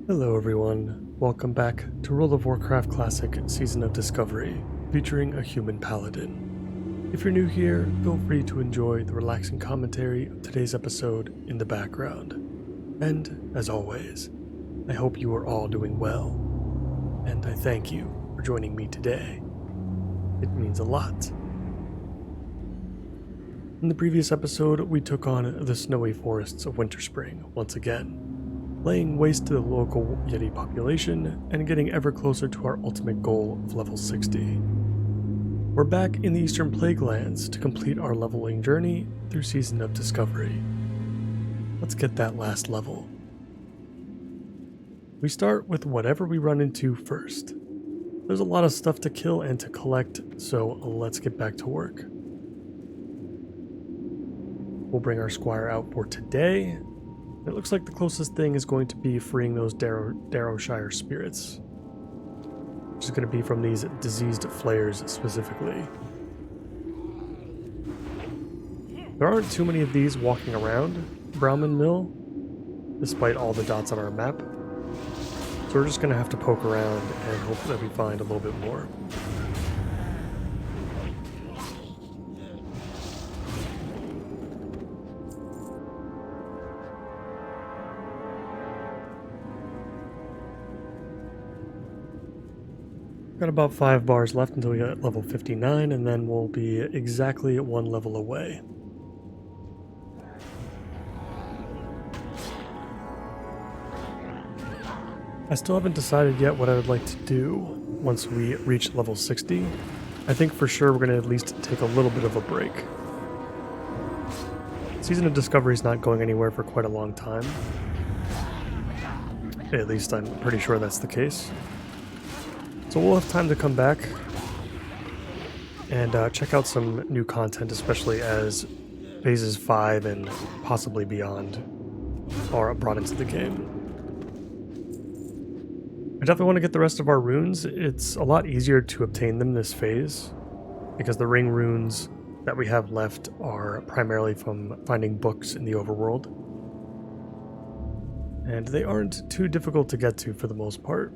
Hello everyone, welcome back to World of Warcraft Classic Season of Discovery, featuring a Human Paladin. If you're new here, feel free to enjoy the relaxing commentary of today's episode in the background. And, as always, I hope you are all doing well, and I thank you for joining me today. It means a lot. In the previous episode, we took on the snowy forests of Winterspring once again, laying waste to the local Yeti population and getting ever closer to our ultimate goal of level 60. We're back in the Eastern Plaguelands to complete our leveling journey through Season of Discovery. Let's get that last level. We start with whatever we run into first. There's a lot of stuff to kill and to collect, so let's get back to work. We'll bring our squire out for today. It looks like the closest thing is going to be freeing those Darrowshire spirits, which is going to be from these diseased flayers specifically. There aren't too many of these walking around Browman Mill, despite all the dots on our map, so we're just going to have to poke around and hope that we find a little bit more. Got about 5 bars left until we get level 59, and then we'll be exactly 1 level away. I still haven't decided yet what I would like to do once we reach level 60. I think for sure we're going to at least take a little bit of a break. Season of Discovery is not going anywhere for quite a long time. At least I'm pretty sure that's the case. So we'll have time to come back and check out some new content, especially as phases 5 and possibly beyond are brought into the game. I definitely want to get the rest of our runes. It's a lot easier to obtain them this phase, because the ring runes that we have left are primarily from finding books in the overworld. And they aren't too difficult to get to for the most part.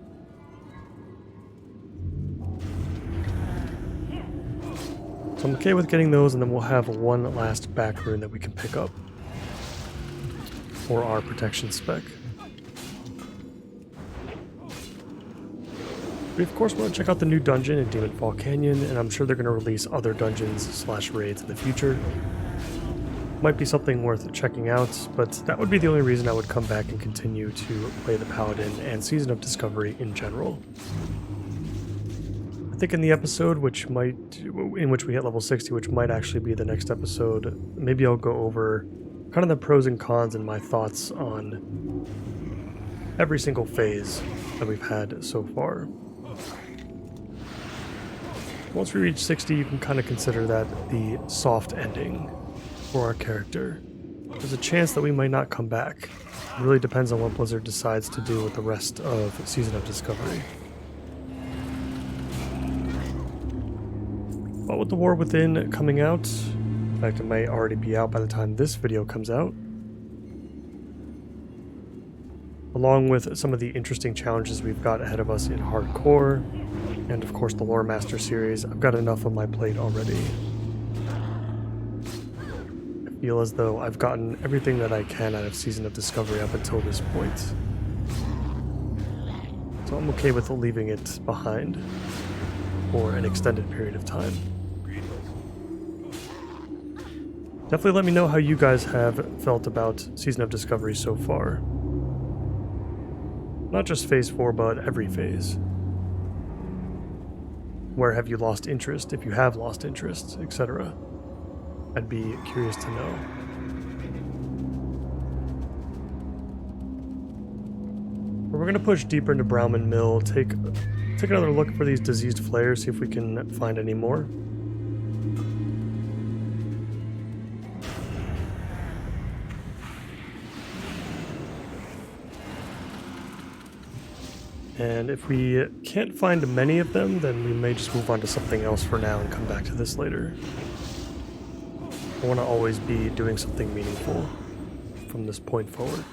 So I'm okay with getting those, and then we'll have one last back rune that we can pick up for our protection spec. We of course want to check out the new dungeon in Demonfall Canyon, and I'm sure they're going to release other dungeons/raids in the future. Might be something worth checking out, but that would be the only reason I would come back and continue to play the Paladin and Season of Discovery in general. I think in the episode in which we hit level 60, which might actually be the next episode, maybe I'll go over kind of the pros and cons and my thoughts on every single phase that we've had so far. Once we reach 60, you can kind of consider that the soft ending for our character. There's a chance that we might not come back. It really depends on what Blizzard decides to do with the rest of Season of Discovery. But with the War Within coming out, in fact it may already be out by the time this video comes out, along with some of the interesting challenges we've got ahead of us in Hardcore, and of course the Lore Master series, I've got enough on my plate already. I feel as though I've gotten everything that I can out of Season of Discovery up until this point. So I'm okay with leaving it behind for an extended period of time. Definitely let me know how you guys have felt about Season of Discovery so far. Not just phase 4, but every phase. Where have you lost interest, if you have lost interest, etc. I'd be curious to know. We're going to push deeper into Browman Mill, take another look for these diseased flayers, see if we can find any more. And if we can't find many of them, then we may just move on to something else for now and come back to this later. I want to always be doing something meaningful from this point forward.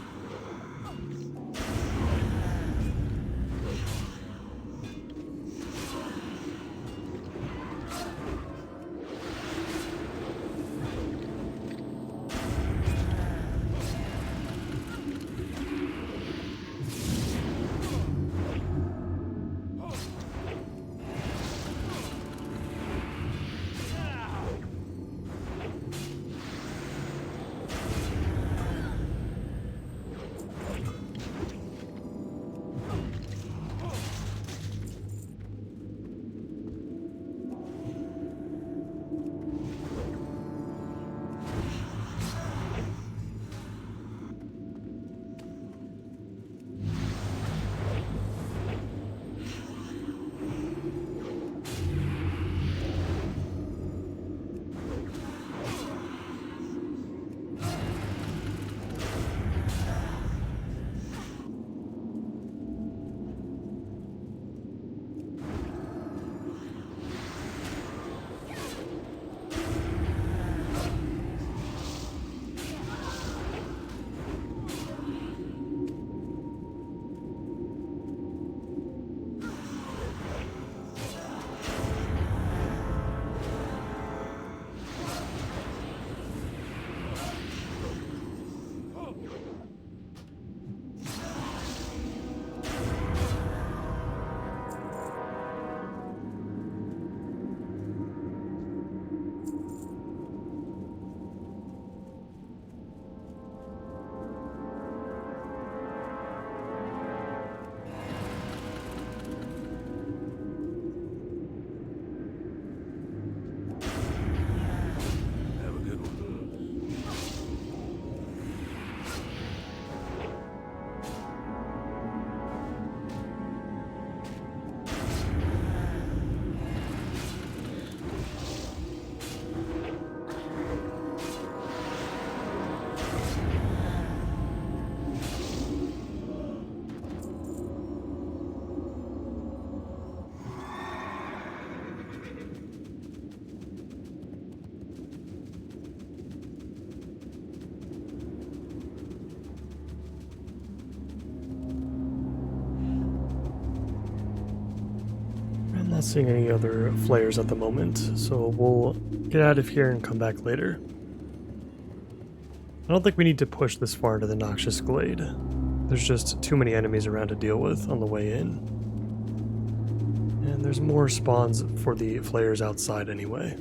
not seeing any other flares at the moment, so we'll get out of here and come back later. I don't think we need to push this far into the Noxious Glade. There's just too many enemies around to deal with on the way in. And there's more spawns for the flares outside anyway.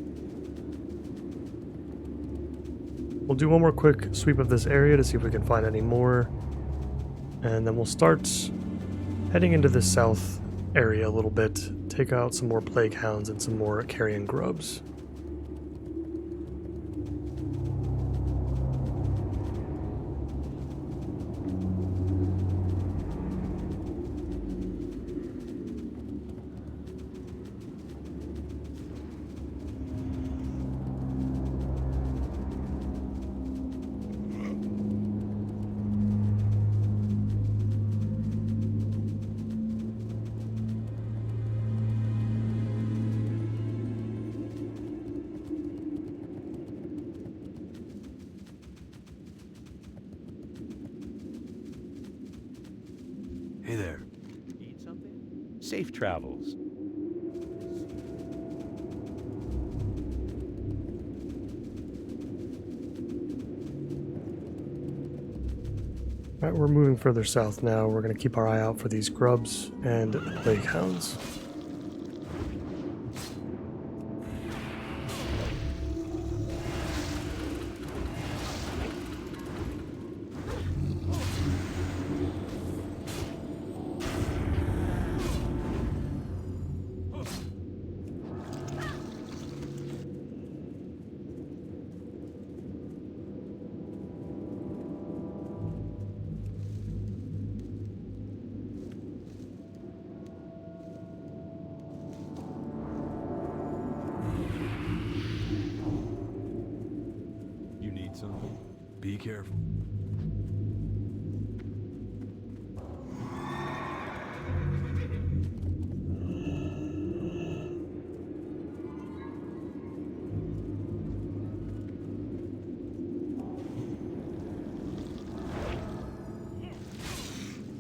We'll do one more quick sweep of this area to see if we can find any more. And then we'll start heading into the south area a little bit, take out some more plague hounds and some more carrion grubs. Hey there. Need something? Safe travels. Alright, we're moving further south now. We're going to keep our eye out for these grubs and plague hounds. Something. Be careful.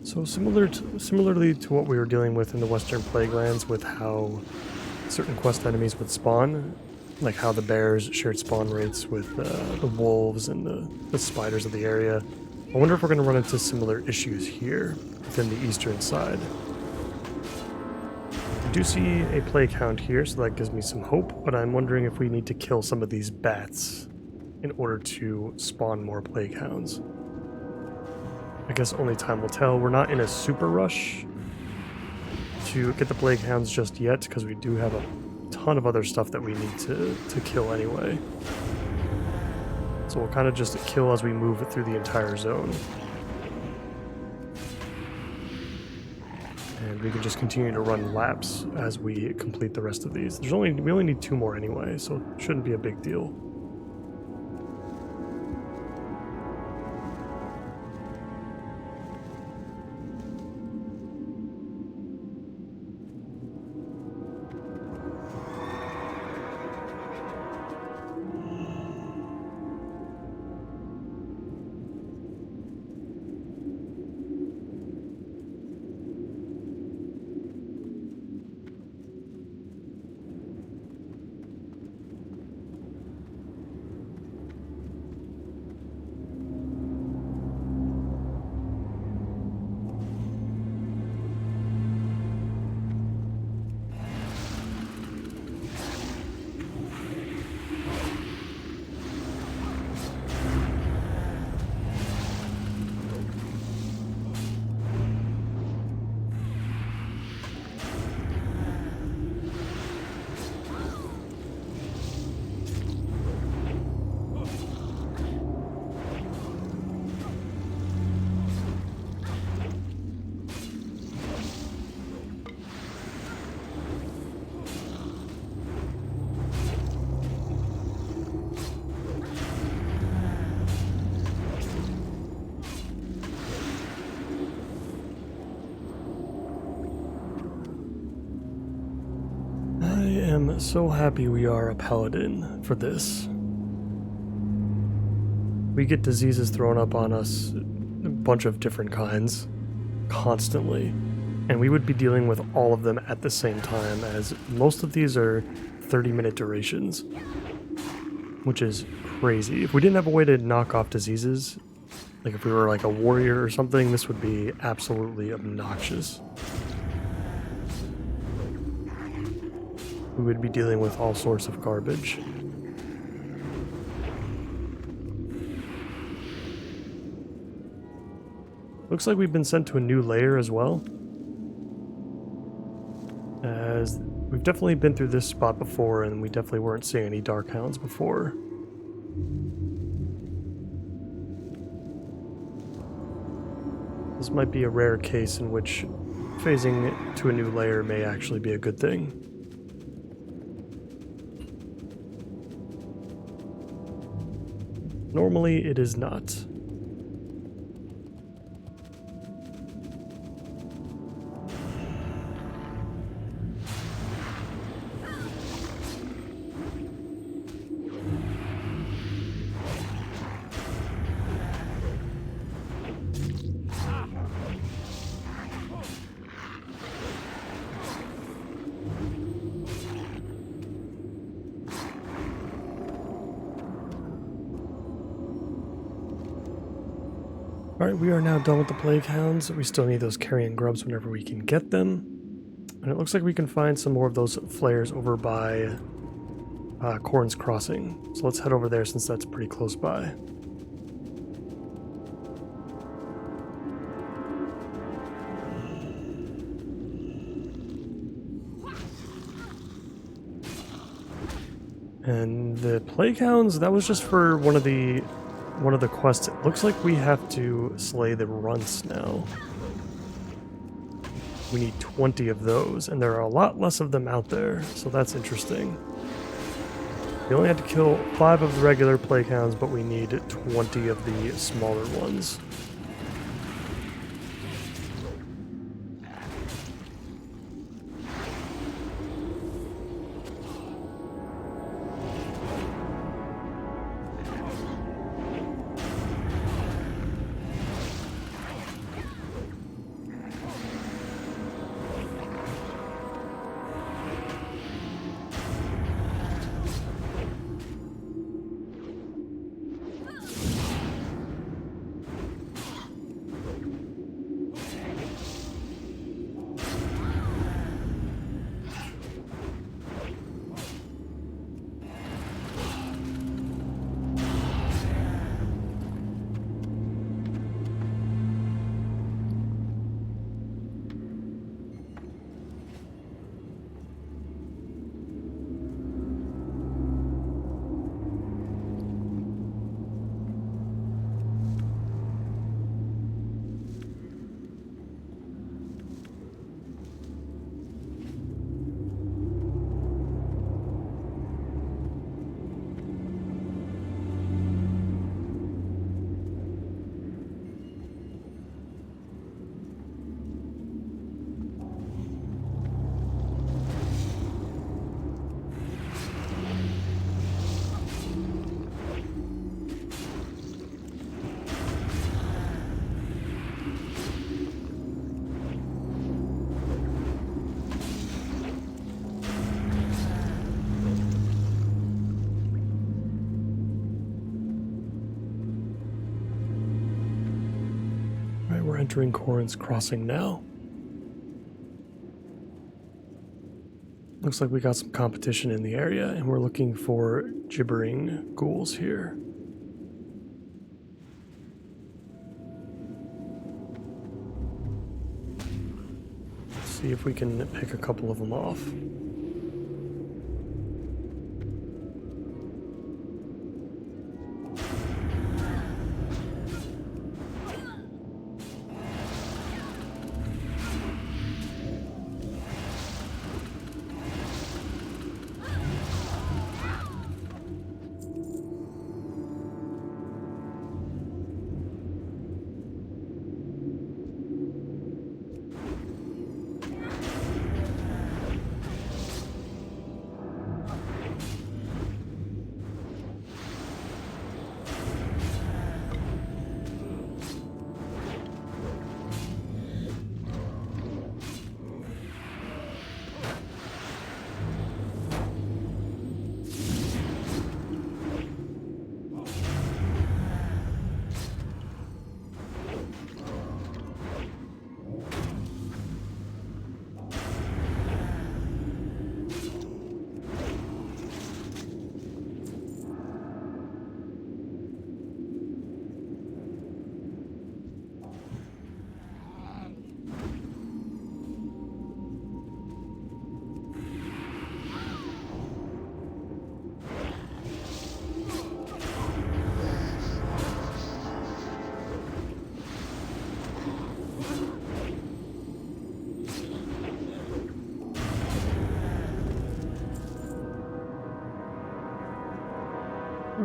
So similarly to what we were dealing with in the Western Plaguelands, with how certain quest enemies would spawn, like how the bears shared spawn rates with the wolves and the spiders of the area. I wonder if we're going to run into similar issues here within the eastern side. I do see a plague hound here, so that gives me some hope, but I'm wondering if we need to kill some of these bats in order to spawn more plague hounds. I guess only time will tell. We're not in a super rush to get the plague hounds just yet, because we do have a ton of other stuff that we need to kill anyway. So we'll kind of just kill as we move through the entire zone. And we can just continue to run laps as we complete the rest of these. We only need 2 more anyway, so it shouldn't be a big deal. I am so happy we are a paladin for this. We get diseases thrown up on us, a bunch of different kinds, constantly. And we would be dealing with all of them at the same time, as most of these are 30-minute durations, which is crazy. If we didn't have a way to knock off diseases, like if we were like a warrior or something, this would be absolutely obnoxious. We would be dealing with all sorts of garbage. Looks like we've been sent to a new layer as well. As we've definitely been through this spot before, and we definitely weren't seeing any dark hounds before. This might be a rare case in which phasing to a new layer may actually be a good thing. Normally, it is not. Alright, we are now done with the plague hounds. We still need those carrion grubs whenever we can get them. And it looks like we can find some more of those flares over by Corn's Crossing. So let's head over there since that's pretty close by. And the plague hounds, that was just for one of the quests. It looks like we have to slay the runts now. We need 20 of those, and there are a lot less of them out there, so that's interesting. We only had to kill 5 of the regular plague hounds, but we need 20 of the smaller ones. We're entering Corn's Crossing now. Looks like we got some competition in the area, and we're looking for gibbering ghouls here. Let's see if we can pick a couple of them off.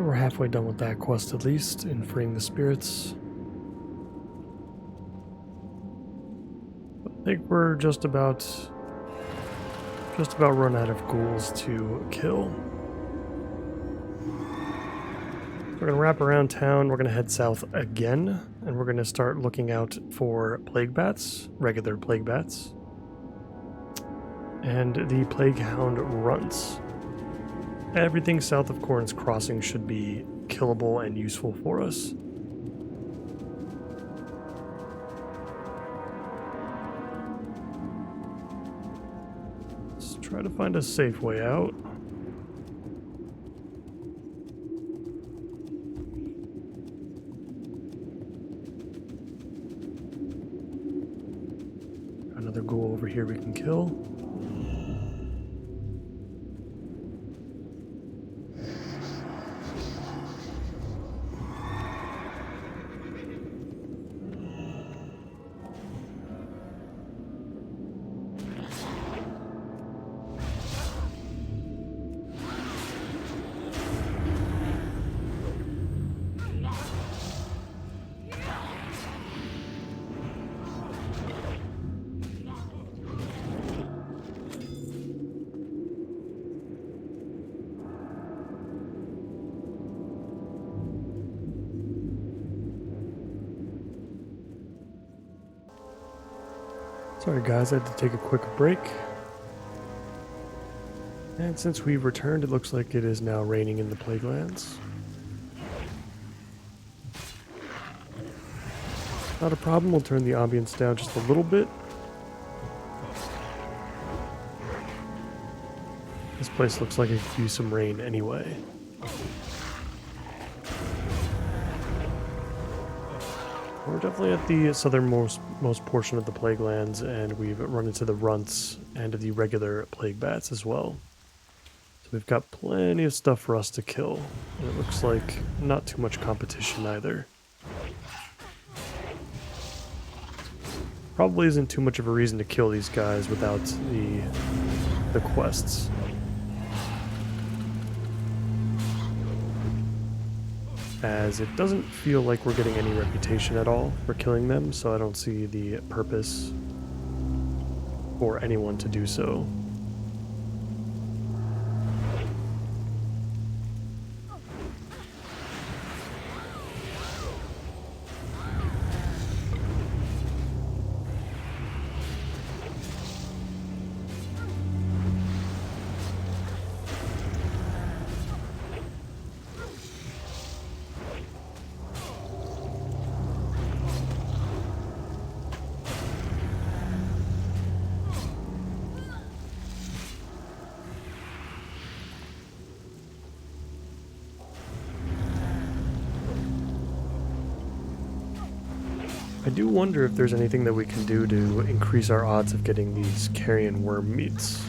we're halfway done with that quest at least, in freeing the spirits. I think we're just about run out of ghouls to kill. We're gonna wrap around town, we're gonna head south again, and we're gonna start looking out for plague bats, regular plague bats, and the plague hound runts. Everything south of Corn's Crossing should be killable and useful for us. Let's try to find a safe way out. Another ghoul over here we can kill. Sorry guys, I had to take a quick break. And since we've returned, it looks like it is now raining in the Plaguelands. Not a problem, we'll turn the ambience down just a little bit. This place looks like it could use some rain anyway. We're definitely at the southernmost portion of the Plaguelands, and we've run into the runts and the regular plague bats as well. So we've got plenty of stuff for us to kill. And it looks like not too much competition either. Probably isn't too much of a reason to kill these guys without the quests. As it doesn't feel like we're getting any reputation at all for killing them, so I don't see the purpose for anyone to do so. I do wonder if there's anything that we can do to increase our odds of getting these carrion worm meats.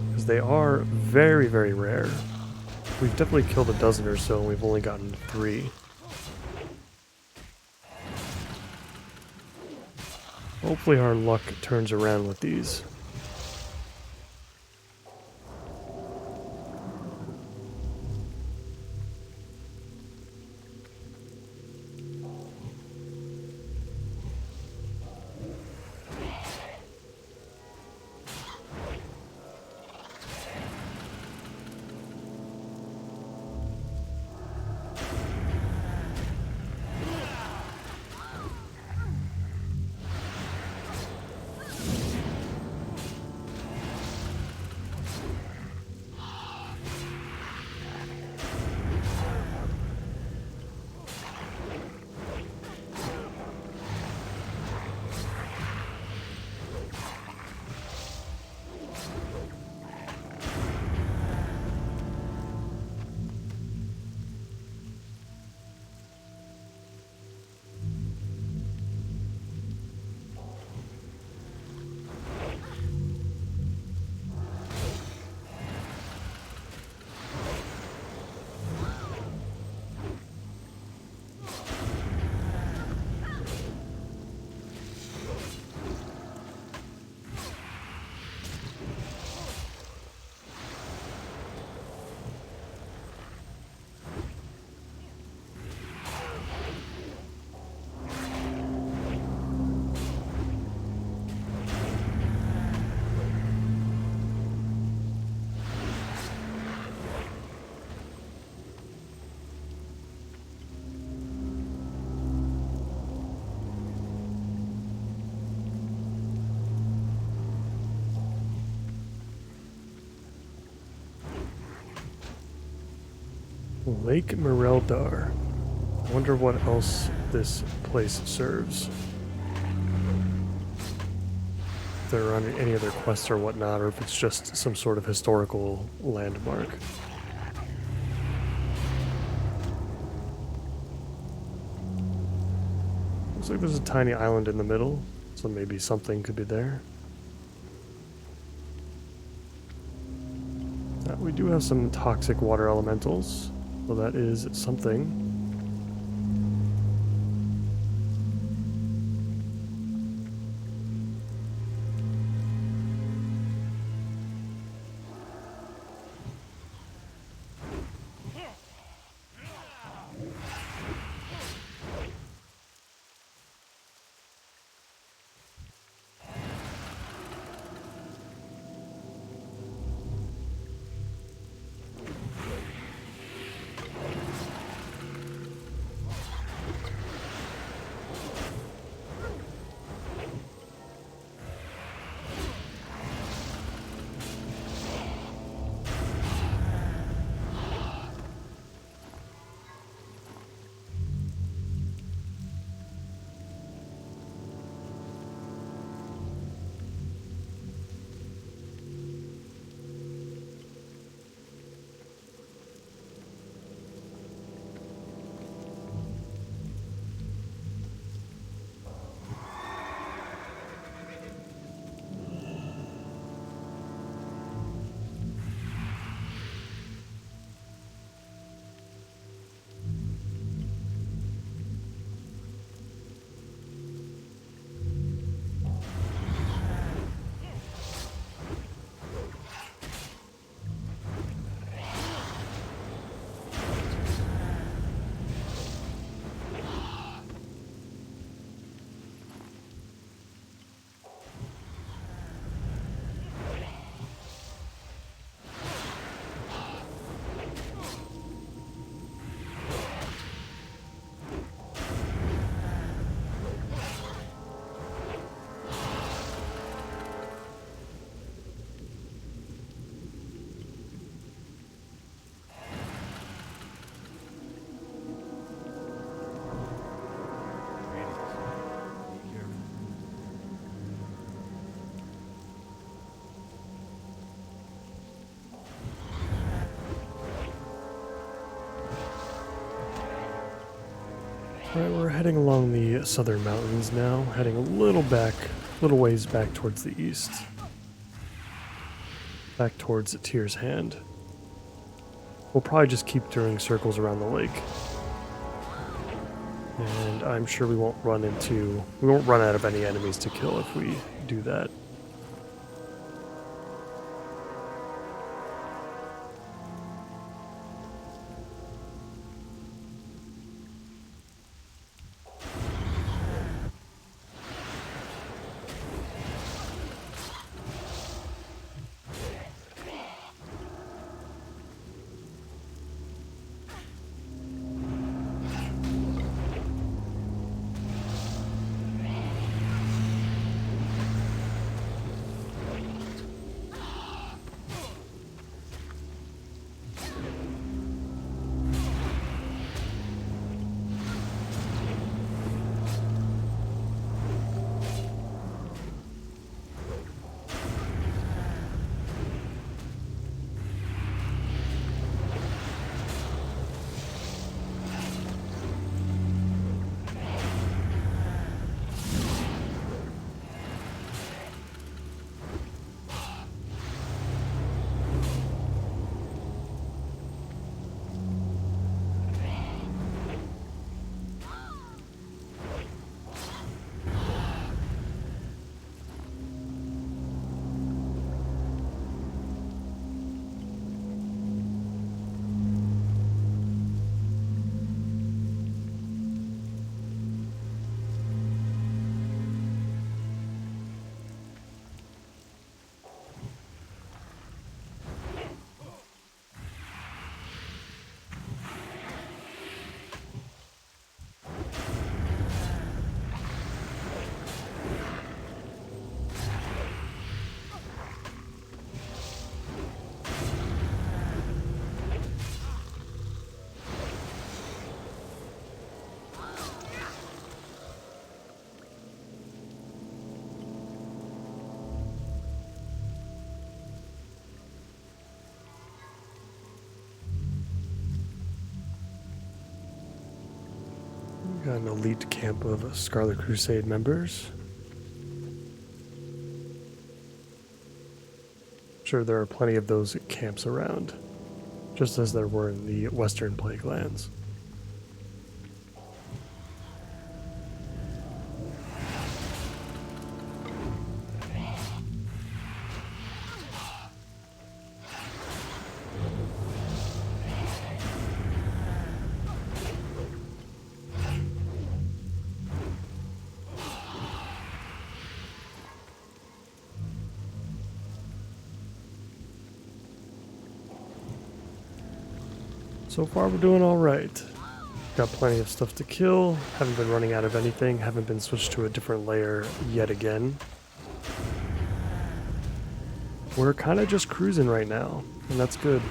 Because they are very, very rare. We've definitely killed a dozen or so, and we've only gotten 3. Hopefully our luck turns around with these. Lake Mireldar. I wonder what else this place serves. If there are any other quests or whatnot, or if it's just some sort of historical landmark. Looks like there's a tiny island in the middle, so maybe something could be there. We do have some toxic water elementals, so that is something. Alright, we're heading along the southern mountains now, heading a little ways back towards the east. Back towards Tyr's Hand. We'll probably just keep doing circles around the lake. And I'm sure we won't run out of any enemies to kill if we do that. Got an elite camp of Scarlet Crusade members. Sure, there are plenty of those camps around, just as there were in the Western Plague Lands. So far we're doing alright. Got plenty of stuff to kill, haven't been running out of anything, haven't been switched to a different layer yet again. We're kind of just cruising right now, and that's good.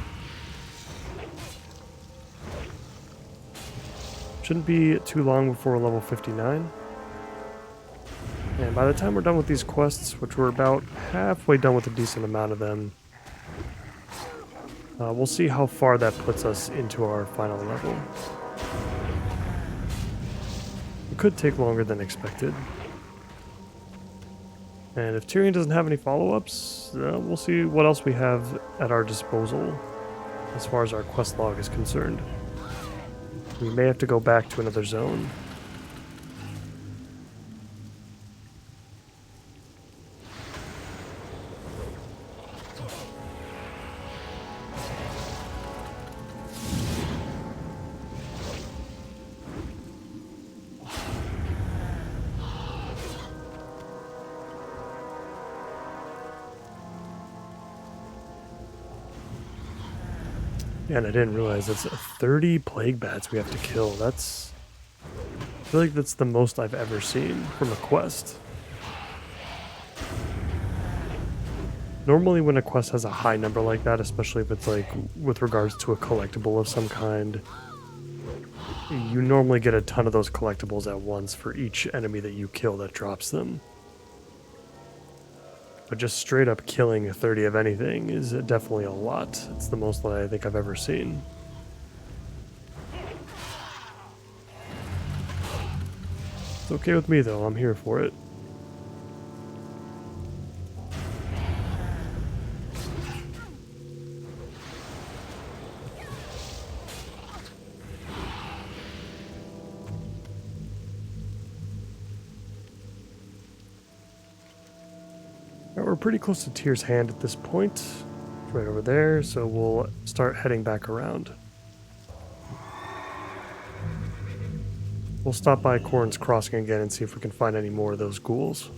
Shouldn't be too long before we're level 59. And by the time we're done with these quests, which we're about halfway done with a decent amount of them, we'll see how far that puts us into our final level. It could take longer than expected. And if Tyrion doesn't have any follow-ups, we'll see what else we have at our disposal as far as our quest log is concerned. We may have to go back to another zone. Yeah, and I didn't realize it's 30 plague bats we have to kill. I feel like that's the most I've ever seen from a quest. Normally when a quest has a high number like that, especially if it's like with regards to a collectible of some kind, you normally get a ton of those collectibles at once for each enemy that you kill that drops them. But just straight up killing 30 of anything is definitely a lot. It's the most that I think I've ever seen. It's okay with me though, I'm here for it. We're pretty close to Tyr's Hand at this point. It's right over there, so we'll start heading back around. We'll stop by Corn's Crossing again and see if we can find any more of those ghouls.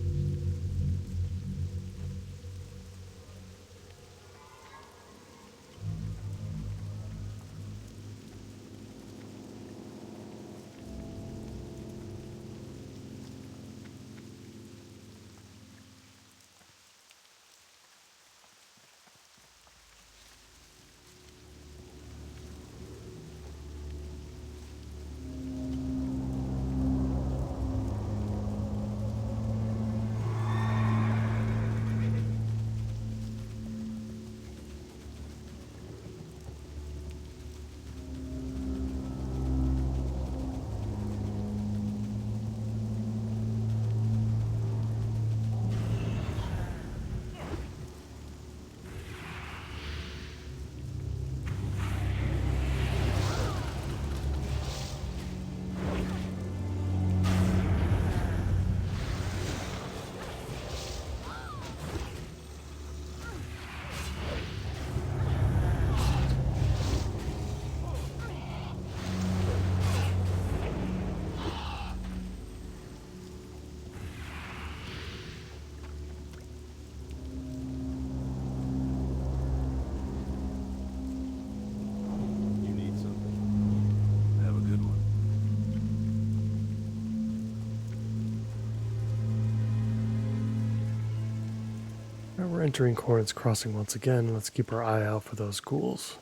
We're entering Corn's Crossing once again. Let's keep our eye out for those ghouls.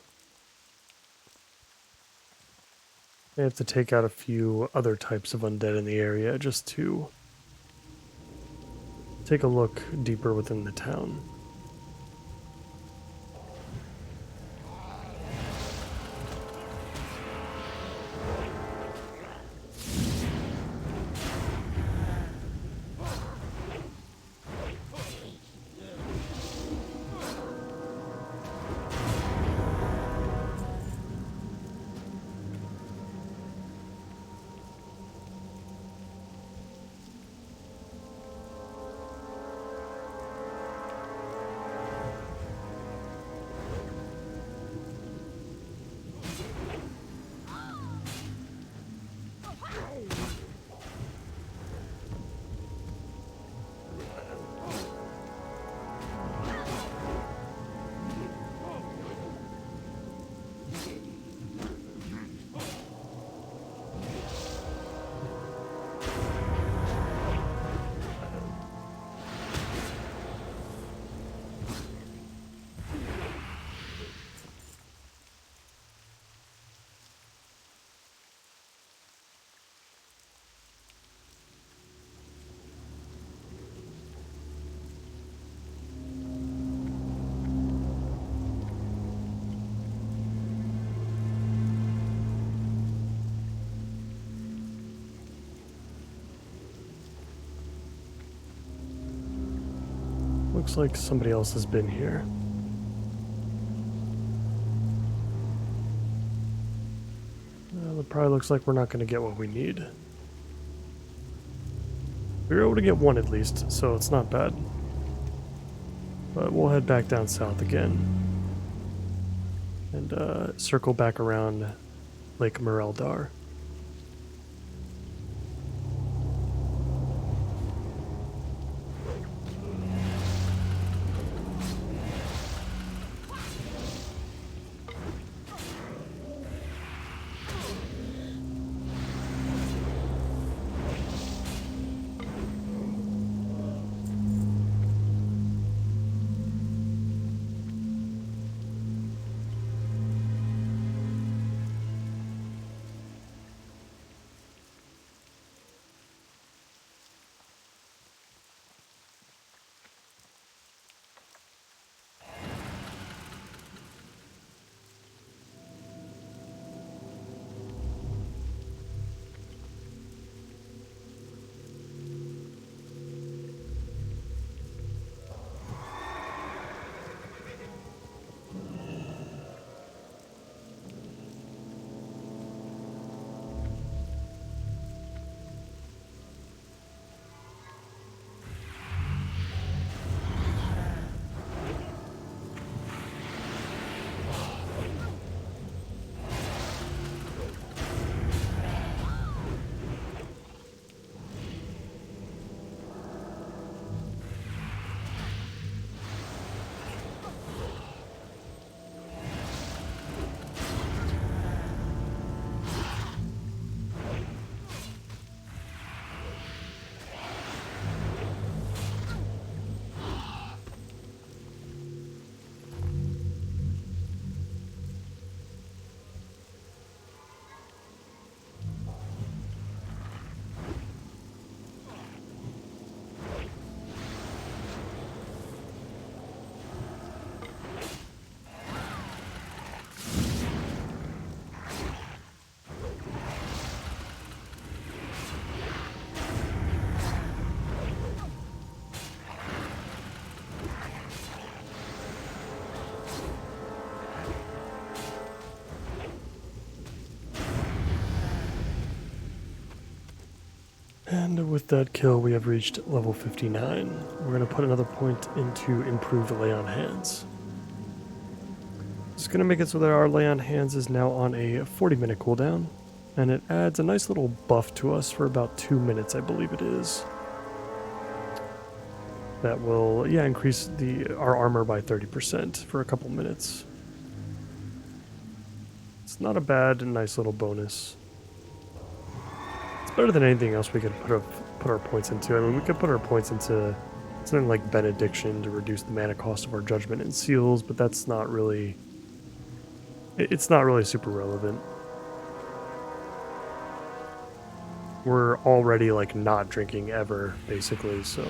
I have to take out a few other types of undead in the area just to take a look deeper within the town. Looks like somebody else has been here. Well, it probably looks like we're not going to get what we need. We were able to get one at least, so it's not bad. But we'll head back down south again. And circle back around Lake Mereldar. And with that kill, we have reached level 59. We're going to put another point into improved lay on hands. It's going to make it so that our lay on hands is now on a 40-minute cooldown, and it adds a nice little buff to us for about 2 minutes, I believe it is. That will, increase our armor by 30% for a couple minutes. It's not a bad and nice little bonus. It's better than anything else we could put our points into. I mean, we could put our points into something like Benediction to reduce the mana cost of our Judgment and Seals, but that's not really... It's not really super relevant. We're already, like, not drinking ever, basically, so...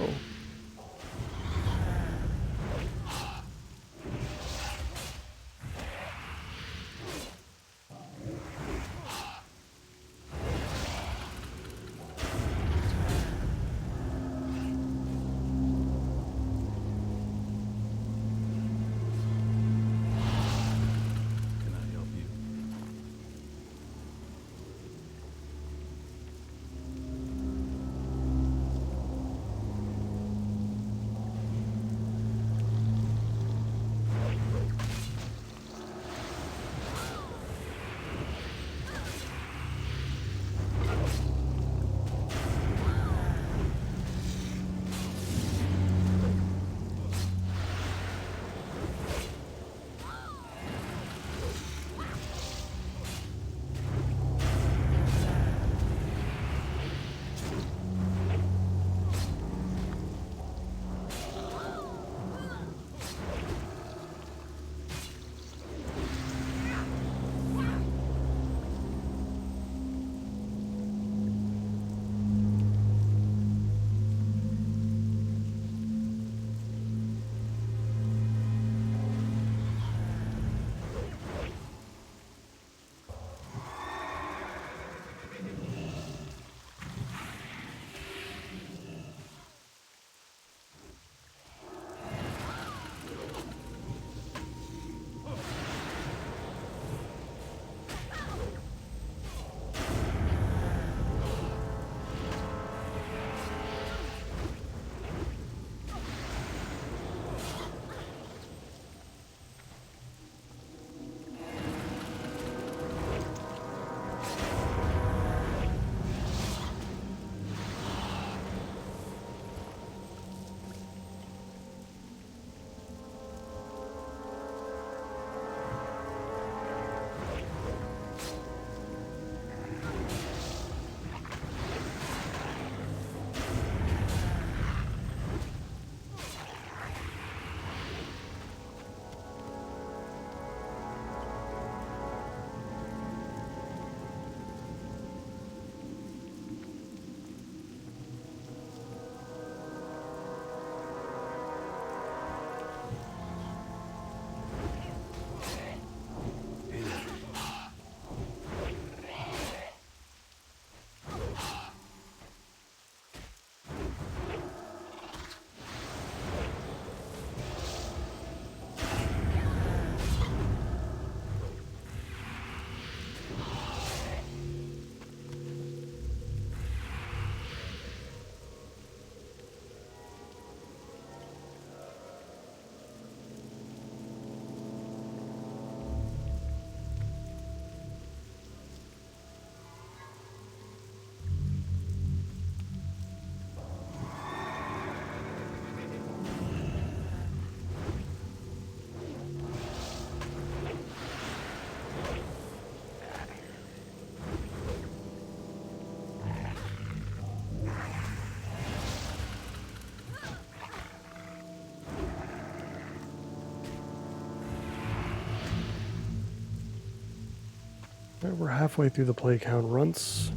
Alright, we're halfway through the play count runts.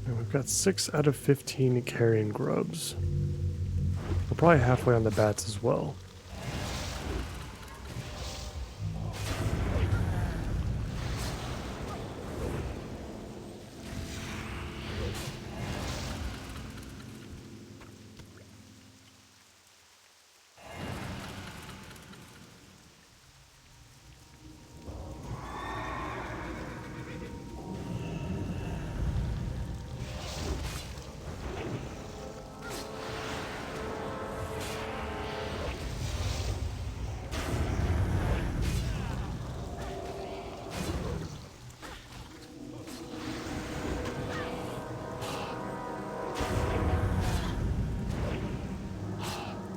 And we've got 6 out of 15 carrion grubs. We're probably halfway on the bats as well.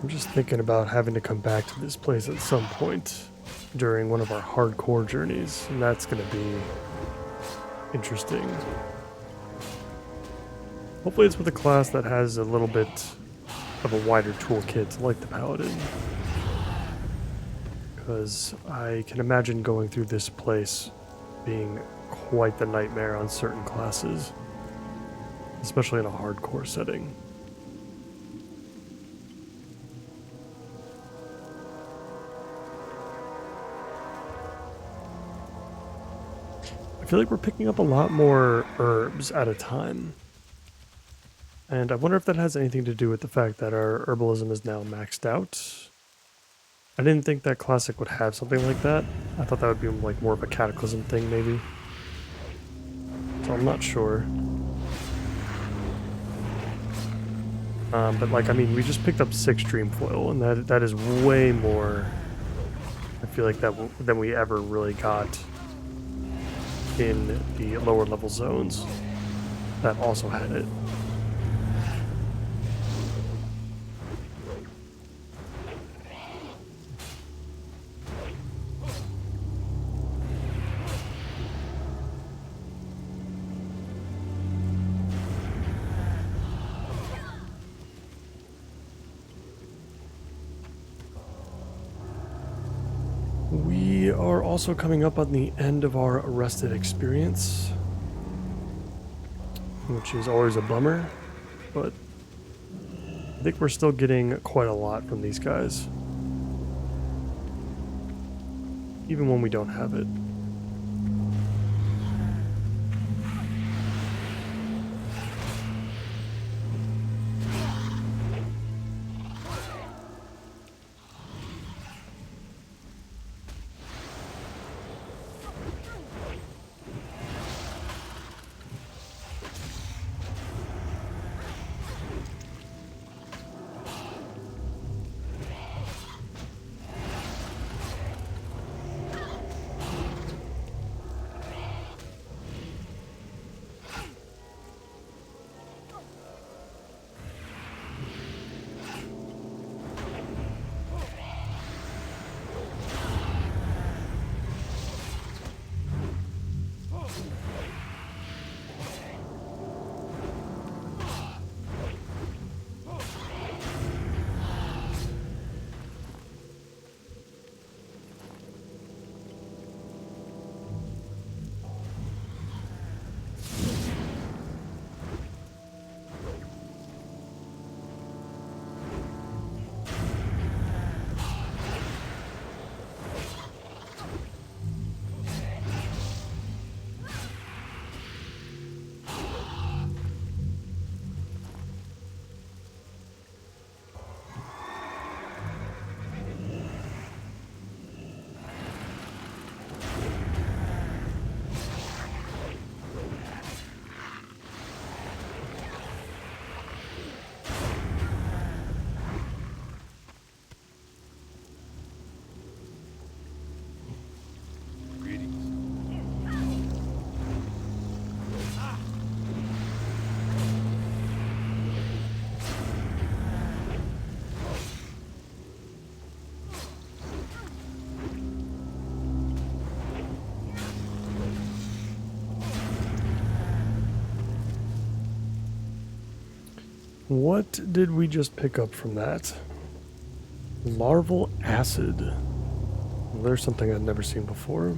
I'm just thinking about having to come back to this place at some point during one of our hardcore journeys, and that's going to be interesting. Hopefully it's with a class that has a little bit of a wider toolkit like the Paladin, because I can imagine going through this place being quite the nightmare on certain classes, especially in a hardcore setting. I feel like we're picking up a lot more herbs at a time. And I wonder if that has anything to do with the fact that our herbalism is now maxed out. I didn't think that Classic would have something like that. I thought that would be like more of a Cataclysm thing maybe. So I'm not sure. But like, I mean, we just picked up 6 Dreamfoil, and that is way more, I feel like, than we ever really got in the lower level zones that also had it. We are also coming up on the end of our arrested experience, which is always a bummer, but I think we're still getting quite a lot from these guys, even when we don't have it. What did we just pick up from that? Larval acid. Well, there's something I've never seen before.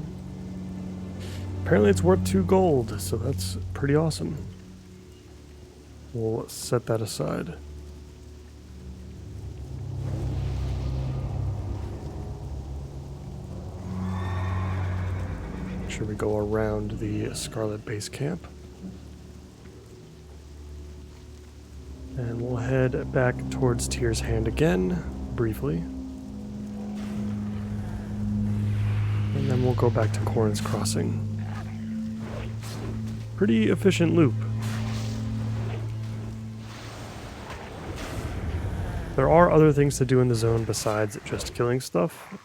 apparently it's worth 2 gold, so that's pretty awesome. We'll set that aside. Should we go around the Scarlet base camp? And we'll head back towards Tyr's Hand again, briefly. And then we'll go back to Corrin's Crossing. Pretty efficient loop. There are other things to do in the zone besides just killing stuff.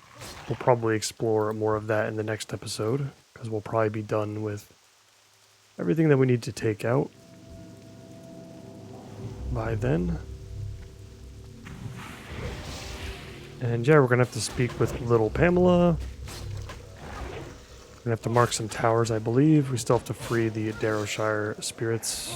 We'll probably explore more of that in the next episode, because we'll probably be done with everything that we need to take out by then. And yeah, we're going to have to speak with little Pamela. We're going to have to mark some towers, I believe. We still have to free the Darrowshire spirits.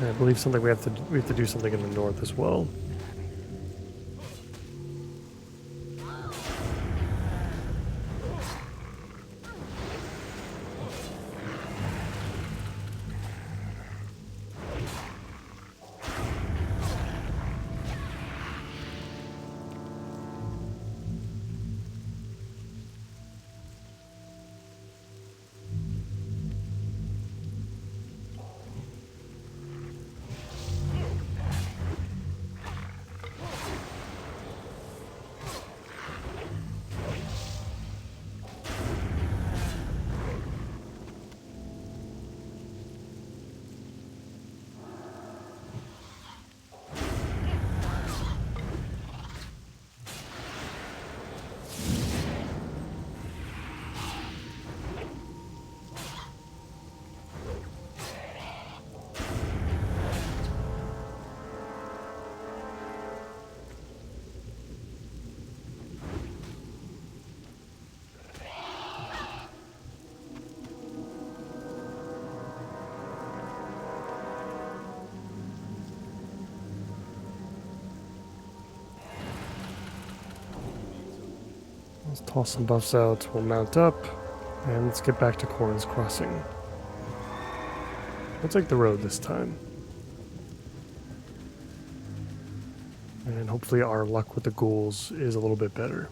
And I believe something we have to do something in the north as well. Let's toss some buffs out, we'll mount up, and let's get back to Corrin's Crossing. We'll take the road this time. And hopefully our luck with the ghouls is a little bit better.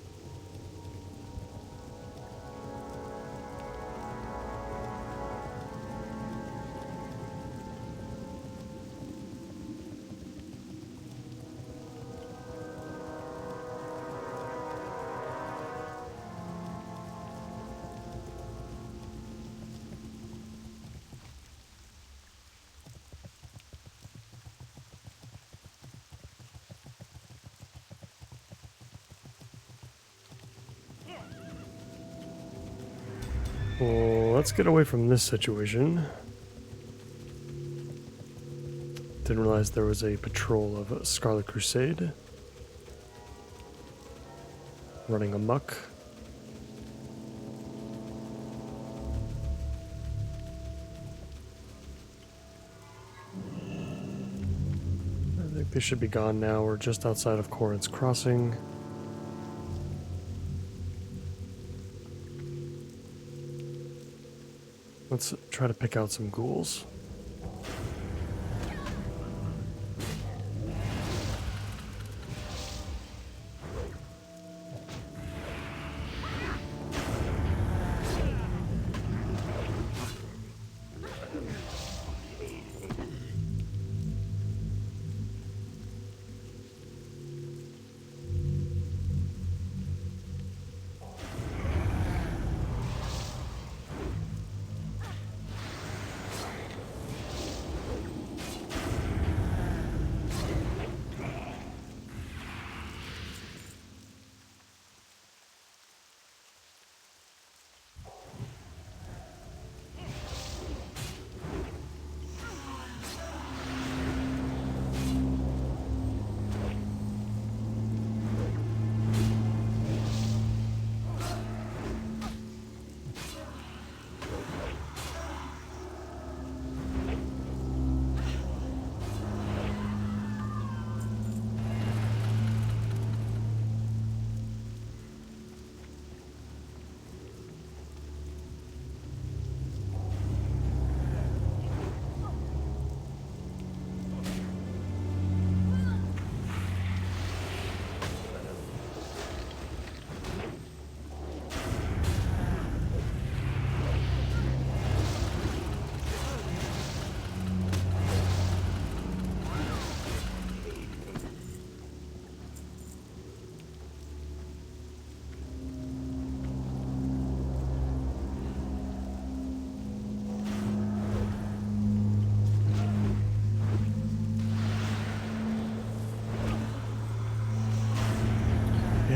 Well, let's get away from this situation. Didn't realize there was a patrol of Scarlet Crusade running amok. I think they should be gone now. We're just outside of Corrin's Crossing. Let's try to pick out some ghouls.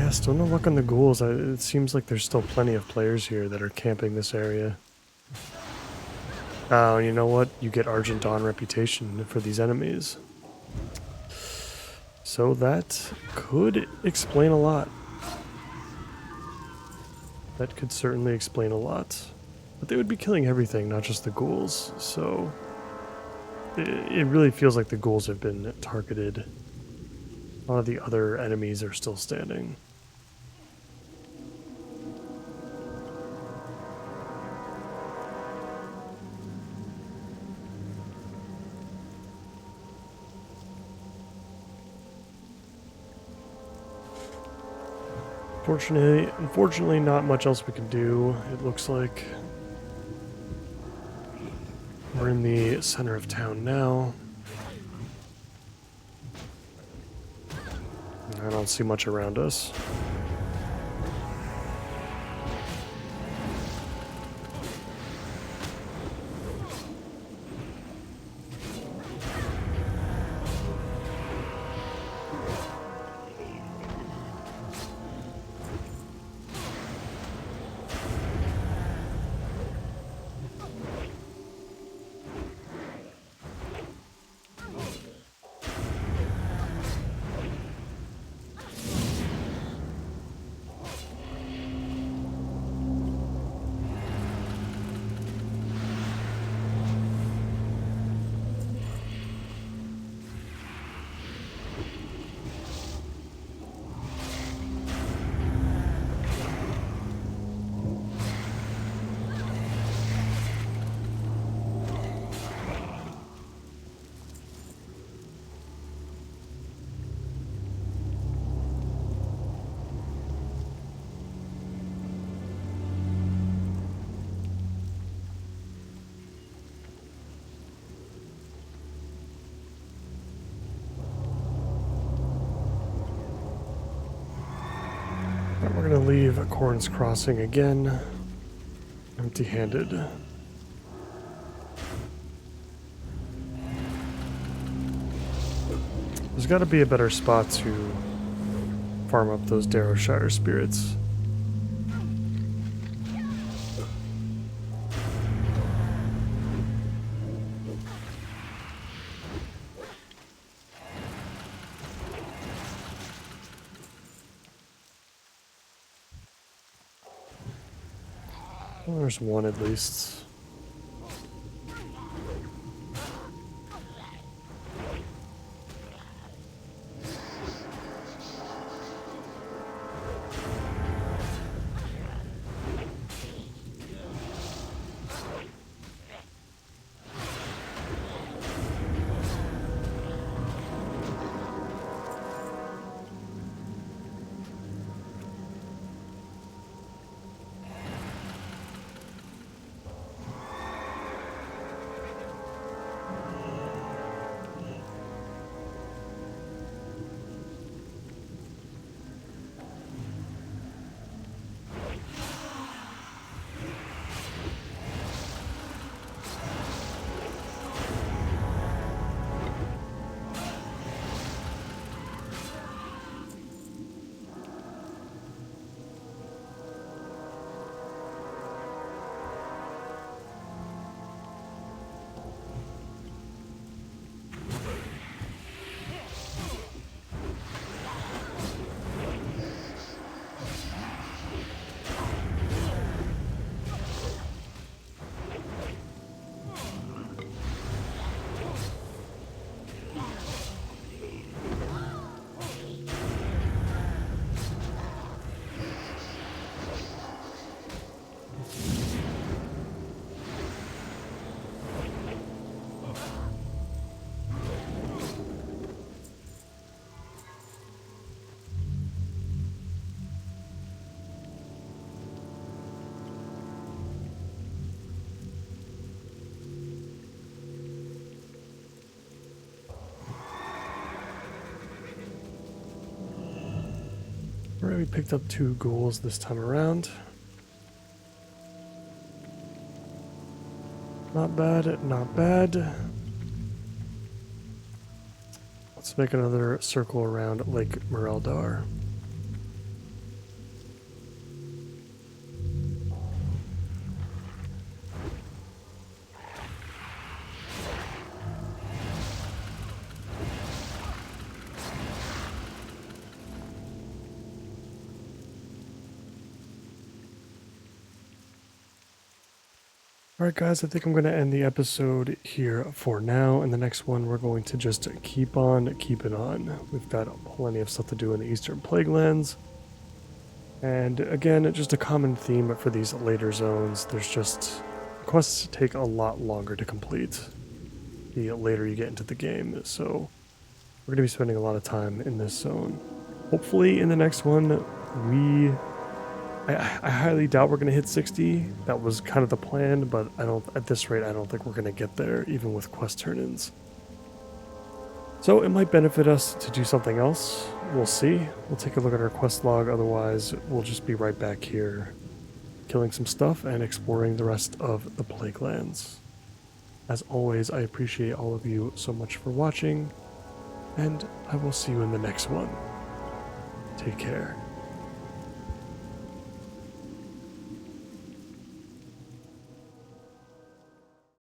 Yeah, still no luck on the ghouls. It seems like there's still plenty of players here that are camping this area. Oh, you know what? You get Argent Dawn reputation for these enemies. So that could explain a lot. That could certainly explain a lot. But they would be killing everything, not just the ghouls. So it really feels like the ghouls have been targeted. A lot of the other enemies are still standing. Unfortunately, not much else we can do. It looks like we're in the center of town now. I don't see much around us. We're gonna leave Corn's Crossing again, empty-handed. There's got to be a better spot to farm up those Darrowshire spirits. Well, there's one at least. Alright, we picked up 2 ghouls this time around. Not bad, not bad. Let's make another circle around Lake Moreldar. Alright guys, I think I'm going to end the episode here for now. In the next one, we're going to just keep on keeping on. We've got plenty of stuff to do in the Eastern Plaguelands. And again, just a common theme for these later zones. There's just quests take a lot longer to complete the later you get into the game. So we're going to be spending a lot of time in this zone. Hopefully in the next one, I highly doubt we're going to hit 60. That was kind of the plan, but at this rate, I don't think we're going to get there, even with quest turn-ins. So it might benefit us to do something else. We'll see. We'll take a look at our quest log. Otherwise, we'll just be right back here, killing some stuff and exploring the rest of the Plaguelands. As always, I appreciate all of you so much for watching, and I will see you in the next one. Take care.